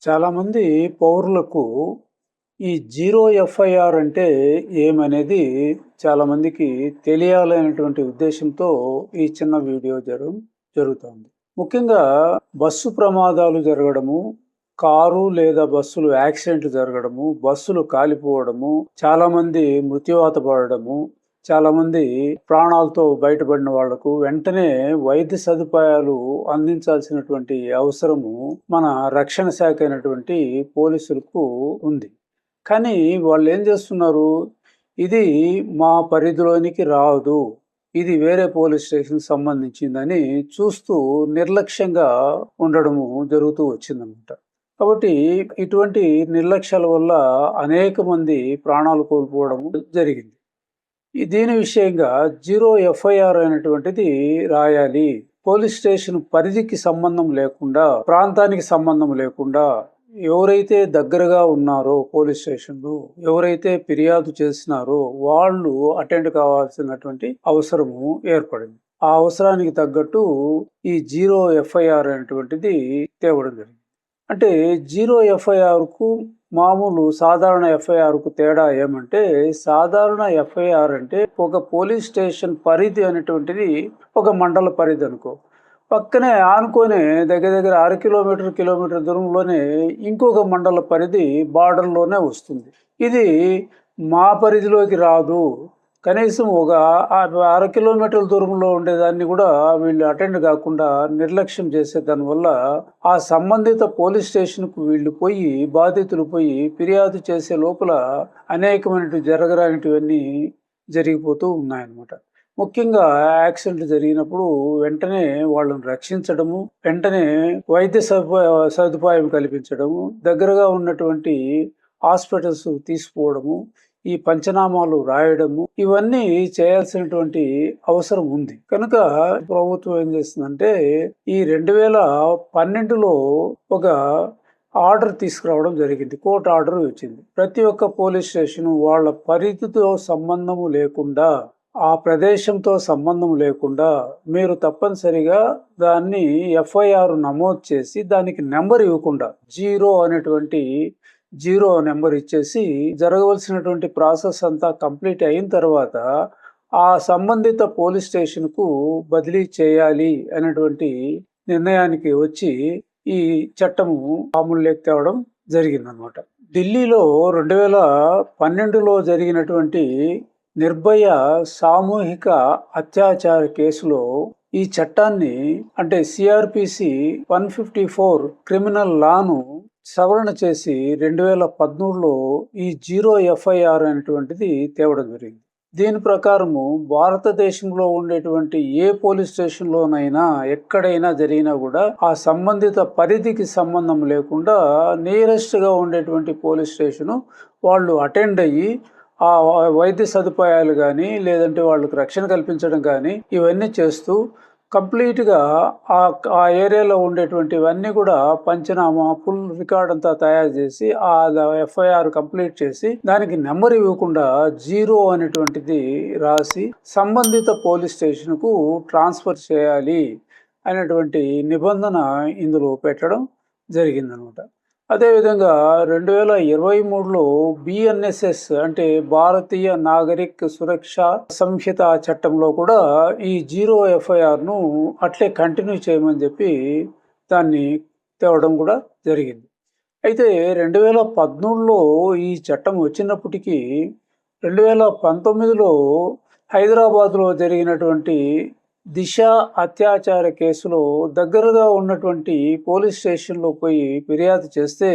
చాలామంది పౌరులకు ఈ జీరో ఎఫ్ఐఆర్ అంటే ఏమనేది చాలామందికి తెలియాలనేటువంటి ఉద్దేశంతో ఈ చిన్న వీడియో జరుగుతుంది. ముఖ్యంగా బస్సు ప్రమాదాలు జరగడము, కారు లేదా బస్సులు యాక్సిడెంట్లు జరగడము, బస్సులు కాలిపోవడము, చాలామంది మృత్యువాత పడడము, చాలామంది ప్రాణాలతో బయటపడిన వాళ్లకు వెంటనే వైద్య సదుపాయాలు అందించాల్సినటువంటి అవసరము మన రక్షణ శాఖ అయినటువంటి పోలీసులకు ఉంది. కానీ వాళ్ళు ఏం చేస్తున్నారు, ఇది మా పరిధిలోనికి రాదు, ఇది వేరే పోలీస్ స్టేషన్ సంబంధించిందని చూస్తూ నిర్లక్ష్యంగా ఉండడము జరుగుతూ వచ్చిందన్నమాట. కాబట్టి ఇటువంటి నిర్లక్ష్యాల వల్ల అనేక మంది ప్రాణాలు కోల్పోవడం జరిగింది. దీని విషయంగా జీరో ఎఫ్ఐఆర్ అయినటువంటిది రాయాలి. పోలీస్ స్టేషన్ పరిధికి సంబంధం లేకుండా, ప్రాంతానికి సంబంధం లేకుండా ఎవరైతే దగ్గరగా ఉన్నారో పోలీస్ స్టేషన్లు, ఎవరైతే ఫిర్యాదు చేసినారో వాళ్ళు అటెండ్ కావాల్సినటువంటి అవసరము ఏర్పడింది. ఆ అవసరానికి తగ్గట్టు ఈ జీరో ఎఫ్ఐఆర్ అనేటువంటిది తేవడం జరిగింది. అంటే జీరో ఎఫ్ఐఆర్కు మామూలు సాధారణ ఎఫ్ఐఆర్కు తేడా ఏమంటే, సాధారణ ఎఫ్ఐఆర్ అంటే ఒక పోలీస్ స్టేషన్ పరిధి అనేటువంటిది ఒక మండల పరిధి అనుకో, పక్కనే ఆనుకొని దగ్గర దగ్గర 1/2 కిలోమీటర్ దూరంలోనే ఇంకొక మండల పరిధి బార్డర్లోనే వస్తుంది. ఇది మా పరిధిలోకి రాదు, కనీసం ఒక 1/2 కిలోమీటర్ల దూరంలో ఉండేదాన్ని కూడా వీళ్ళు అటెండ్ కాకుండా నిర్లక్ష్యం చేసే దానివల్ల ఆ సంబంధిత పోలీస్ స్టేషన్కు వీళ్ళు పోయి, బాధితులు పోయి ఫిర్యాదు చేసే లోపల అనేకమైన జరగరానిటివన్నీ జరిగిపోతూ ఉన్నాయన్నమాట. ముఖ్యంగా యాక్సిడెంట్ జరిగినప్పుడు వెంటనే వాళ్ళని రక్షించడము, వెంటనే వైద్య సదుపాయం కల్పించడము, దగ్గరగా ఉన్నటువంటి హాస్పిటల్స్ తీసుకుపోవడము, ఈ పంచనామాలు రాయడము, ఇవన్నీ చేయాల్సినటువంటి అవసరం ఉంది. కనుక ప్రభుత్వం ఏం చేస్తుందంటే, ఈ 2012లో ఒక ఆర్డర్ తీసుకురావడం జరిగింది. కోర్టు ఆర్డర్ వచ్చింది. ప్రతి ఒక్క పోలీస్ స్టేషన్ వాళ్ళ పరిధితో సంబంధము లేకుండా, ఆ ప్రదేశంతో సంబంధం లేకుండా మీరు తప్పనిసరిగా దాన్ని ఎఫ్ఐఆర్ నమోదు చేసి దానికి నెంబర్ ఇవ్వకుండా జీరో నెంబర్ ఇచ్చేసి జరగవలసినటువంటి ప్రాసెస్ అంతా కంప్లీట్ అయిన తర్వాత ఆ సంబంధిత పోలీస్ స్టేషన్కు బదిలీ చేయాలి అనేటువంటి నిర్ణయానికి వచ్చి ఈ చట్టము అమలులోకి తేవడం జరిగిందనమాట. ఢిల్లీలో 2012లో జరిగినటువంటి నిర్భయ సామూహిక అత్యాచార కేసులో ఈ చట్టాన్ని, అంటే సిఆర్పిసి 154 క్రిమినల్ లాను సవరణ చేసి 2013లో ఈ జీరో ఎఫ్ఐఆర్ అనేటువంటిది తేవడం జరిగింది. దీని ప్రకారము భారతదేశంలో ఉండేటువంటి ఏ పోలీస్ స్టేషన్లోనైనా ఎక్కడైనా జరిగినా కూడా ఆ సంబంధిత పరిధికి సంబంధం లేకుండా నియరెస్ట్ గా ఉండేటువంటి పోలీస్ స్టేషను వాళ్ళు అటెండ్ అయ్యి ఆ వైద్య సదుపాయాలు కానీ, లేదంటే వాళ్ళకి రక్షణ కల్పించడం కానీ ఇవన్నీ చేస్తూ కంప్లీట్గా ఆ ఏరియాలో ఉండేటువంటివన్నీ కూడా పంచనామా ఫుల్ రికార్డ్ అంతా తయారు చేసి ఆ ఎఫ్ఐఆర్ కంప్లీట్ చేసి దానికి నెంబర్ ఇవ్వకుండా జీరో అనేటువంటిది రాసి సంబంధిత పోలీస్ స్టేషన్కు ట్రాన్స్ఫర్ చేయాలి అనేటువంటి నిబంధన ఇందులో పెట్టడం జరిగిందనమాట. అదేవిధంగా 2023లో బిఎన్ఎస్ఎస్ అంటే భారతీయ నాగరిక్ సురక్ష సంహిత చట్టంలో కూడా ఈ జీరో ఎఫ్ఐఆర్ను అట్లే కంటిన్యూ చేయమని చెప్పి దాన్ని తేవడం కూడా జరిగింది. అయితే 2013లో ఈ చట్టం వచ్చినప్పటికీ 2019లో హైదరాబాద్లో జరిగినటువంటి దిశ అత్యాచార కేసులో దగ్గరగా ఉన్నటువంటి పోలీస్ స్టేషన్లో పోయి ఫిర్యాదు చేస్తే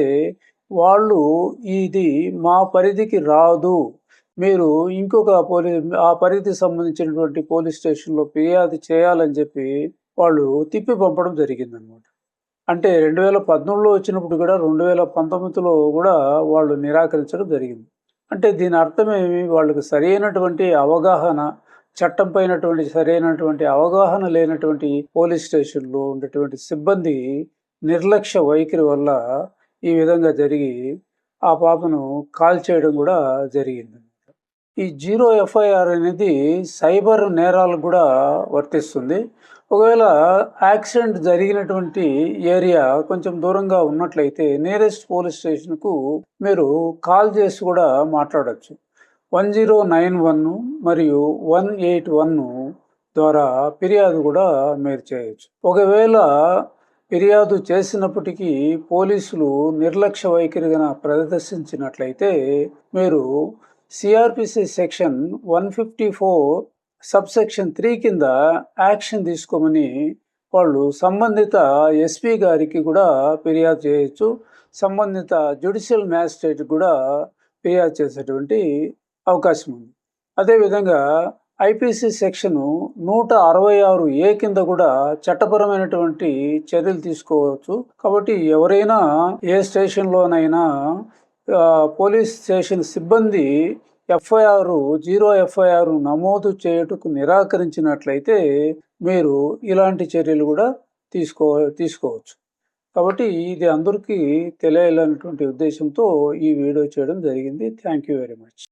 వాళ్ళు ఇది మా పరిధికి రాదు, మీరు ఇంకొక ఆ పరిధికి సంబంధించినటువంటి పోలీస్ స్టేషన్లో ఫిర్యాదు చేయాలని చెప్పి వాళ్ళు తిప్పి పంపడం జరిగిందనమాట. అంటే 2013లో వచ్చినప్పుడు కూడా 2019లో కూడా వాళ్ళు నిరాకరించడం జరిగింది. అంటే దీని అర్థమేమి, వాళ్ళకి సరైనటువంటి అవగాహన, చట్టం పైనటువంటి సరైనటువంటి అవగాహన లేనటువంటి పోలీస్ స్టేషన్లో ఉండేటువంటి సిబ్బంది నిర్లక్ష్య వైఖరి వల్ల ఈ విధంగా జరిగి ఆ పాపను కాల్ చేయడం కూడా జరిగింది. ఈ జీరో ఎఫ్ఐఆర్ అనేది సైబర్ నేరాలకు కూడా వర్తిస్తుంది. ఒకవేళ యాక్సిడెంట్ జరిగినటువంటి ఏరియా కొంచెం దూరంగా ఉన్నట్లయితే నియరెస్ట్ పోలీస్ స్టేషన్కు మీరు కాల్ చేసి కూడా మాట్లాడచ్చు. 1091 మరియు 181 ద్వారా ఫిర్యాదు కూడా మీరు చేయొచ్చు. ఒకవేళ ఫిర్యాదు చేసినప్పటికీ పోలీసులు నిర్లక్ష్య వైఖరిగా ప్రదర్శించినట్లయితే మీరు సిఆర్పిసి సెక్షన్ 154 సబ్సెక్షన్ 3 కింద యాక్షన్ తీసుకోమని వాళ్ళు సంబంధిత ఎస్పీ గారికి కూడా ఫిర్యాదు చేయొచ్చు. సంబంధిత జ్యుడిషియల్ మ్యాజిస్ట్రేట్ కూడా ఫిర్యాదు చేసేటువంటి అవకాశం ఉంది. అదేవిధంగా ఐపీసీ సెక్షన్ 166A కింద కూడా చట్టపరమైనటువంటి చర్యలు తీసుకోవచ్చు. కాబట్టి ఎవరైనా ఏ స్టేషన్లోనైనా పోలీస్ స్టేషన్ సిబ్బంది జీరో ఎఫ్ఐఆర్ నమోదు చేయుటకు నిరాకరించినట్లయితే మీరు ఇలాంటి చర్యలు కూడా తీసుకోవచ్చు. కాబట్టి ఇది అందరికీ తెలియాలనేటువంటి ఉద్దేశంతో ఈ వీడియో చేయడం జరిగింది. Thank you very much.